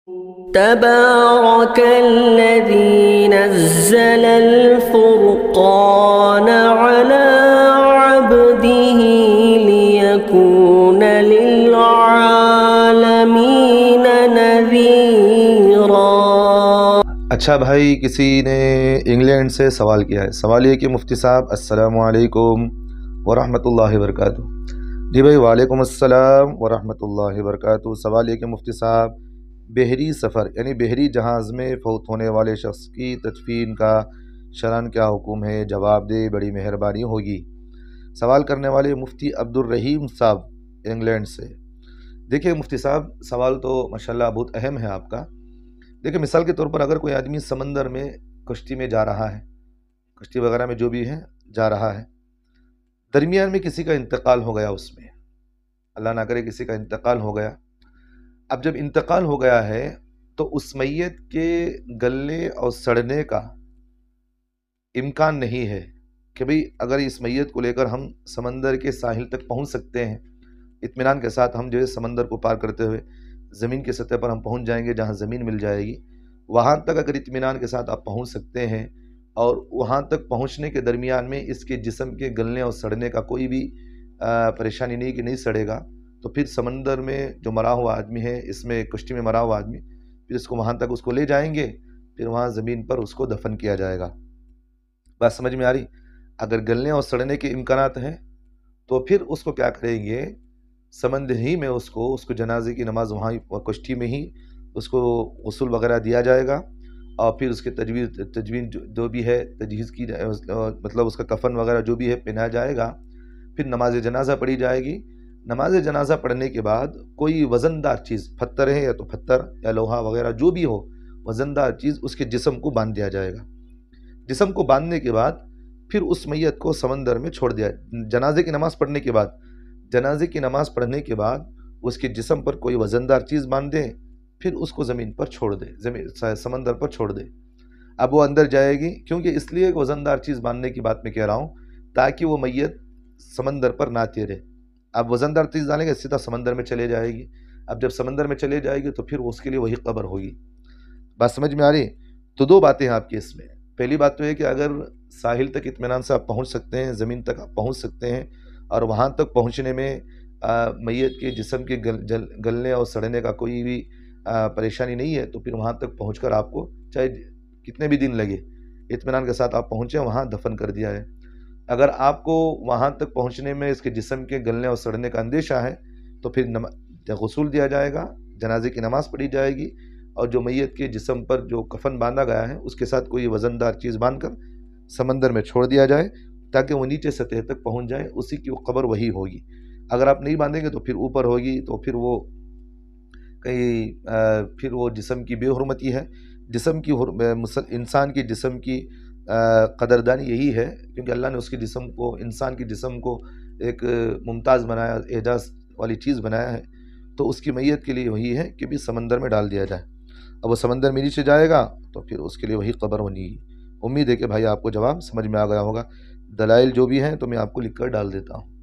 تبارك الذي نزل الفرقان على عبده ليكون للعالمين نذيرا۔ اچھا بھائی، کسی نے انگلینڈ سے سوال کیا ہے۔ سوال یہ کہ مفتی صاحب السلام علیکم ورحمۃ اللہ وبرکاتہ۔ جی بھائی، وعلیکم السلام ورحمۃ اللہ وبرکاتہ۔ سوال یہ کہ مفتی صاحب بحری سفر یعنی بحری جہاز میں فوت ہونے والے شخص کی تدفین کا شرعاً کیا حکم ہے؟ جواب دے، بڑی مہربانی ہوگی۔ سوال کرنے والے مفتی عبدالرحیم صاحب انگلینڈ سے۔ دیکھیں مفتی صاحب، سوال تو ماشاءاللہ بہت اہم ہے آپ کا۔ دیکھیں مثال کے طور پر اگر کوئی آدمی سمندر میں کشتی میں جا رہا ہے، کشتی وغیرہ میں جو بھی ہے جا رہا ہے، درمیان میں کسی کا انتقال ہو گیا، اس میں اللہ نہ کرے کسی کا انتقال ہو گیا۔ اب جب انتقال ہو گیا ہے تو اس میت کے گلنے اور سڑنے کا امکان نہیں ہے کہ بھئی اگر اس میت کو لے کر ہم سمندر کے ساحل تک پہنچ سکتے ہیں، اطمینان کے ساتھ ہم جو ہے سمندر کو پار کرتے ہوئے زمین کے سطح پر ہم پہنچ جائیں گے، جہاں زمین مل جائے گی، وہاں تک اگر اطمینان کے ساتھ آپ پہنچ سکتے ہیں اور وہاں تک پہنچنے کے درمیان میں اس کے جسم کے گلنے اور سڑنے کا کوئی بھی پریشانی نہیں کہ نہیں سڑے گا، تو پھر سمندر میں جو مرا ہوا آدمی ہے، اس میں کشتی میں مرا ہوا آدمی، پھر اس کو وہاں تک اس کو لے جائیں گے، پھر وہاں زمین پر اس کو دفن کیا جائے گا۔ بات سمجھ میں آ رہی؟ اگر گلنے اور سڑنے کے امکانات ہیں تو پھر اس کو کیا کریں گے، سمندر ہی میں اس کو جنازے کی نماز وہاں کشتی میں ہی اس کو غسل وغیرہ دیا جائے گا، اور پھر اس کے تجویز جو بھی ہے تجہیز کی مطلب اس کا کفن وغیرہ جو بھی ہے پہنایا جائے گا، پھر نماز جنازہ پڑھی جائے گی۔ نماز جنازہ پڑھنے کے بعد کوئی وزن دار چیز، پتھر ہے یا تو پتھر یا لوہا وغیرہ جو بھی ہو، وزن دار چیز اس کے جسم کو باندھ دیا جائے گا۔ جسم کو باندھنے کے بعد پھر اس میت کو سمندر میں چھوڑ دیا۔ جنازے کی نماز پڑھنے کے بعد اس کے جسم پر کوئی وزن دار چیز باندھ دیں، پھر اس کو زمین پر چھوڑ دے، سمندر پر چھوڑ دے۔ اب وہ اندر جائے گی، کیونکہ اس لیے وزن دار چیز باندھنے کی بات میں کہہ رہا ہوں تاکہ وہ میت سمندر پر نہ تیرے۔ اب وزن دار چیز ڈالیں گے، سیدھا سمندر میں چلے جائے گی۔ اب جب سمندر میں چلے جائے گی تو پھر اس کے لیے وہی قبر ہوگی۔ بات سمجھ میں آ رہی؟ تو دو باتیں ہیں آپ کی اس میں۔ پہلی بات تو ہے کہ اگر ساحل تک اطمینان سے آپ پہنچ سکتے ہیں، زمین تک آپ پہنچ سکتے ہیں، اور وہاں تک پہنچنے میں میت کے جسم کے گلنے اور سڑنے کا کوئی بھی پریشانی نہیں ہے، تو پھر وہاں تک پہنچ کر آپ کو چاہے کتنے بھی دن لگے، اطمینان کے ساتھ آپ پہنچے، وہاں دفن کر دیا ہے۔ اگر آپ کو وہاں تک پہنچنے میں اس کے جسم کے گلنے اور سڑنے کا اندیشہ ہے تو پھر غسل دیا جائے گا، جنازے کی نماز پڑھی جائے گی، اور جو میت کے جسم پر جو کفن باندھا گیا ہے اس کے ساتھ کوئی وزن دار چیز باندھ کر سمندر میں چھوڑ دیا جائے تاکہ وہ نیچے سطح تک پہنچ جائے، اسی کی قبر وہی ہوگی۔ اگر آپ نہیں باندھیں گے تو پھر اوپر ہوگی، تو پھر وہ پھر وہ جسم کی بے حرمتی ہے۔ انسان کی جسم کی قدردانی یہی ہے، کیونکہ اللہ نے اس کے جسم کو، انسان کے جسم کو ایک ممتاز بنایا، اعجاز والی چیز بنایا ہے، تو اس کی میت کے لیے وہی ہے کہ بھی سمندر میں ڈال دیا جائے۔ اب وہ سمندر میں نیچے جائے گا تو پھر اس کے لیے وہی قبر ہونی ہے۔ امید ہے کہ بھائی آپ کو جواب سمجھ میں آ گیا ہوگا۔ دلائل جو بھی ہیں تو میں آپ کو لکھ کر ڈال دیتا ہوں۔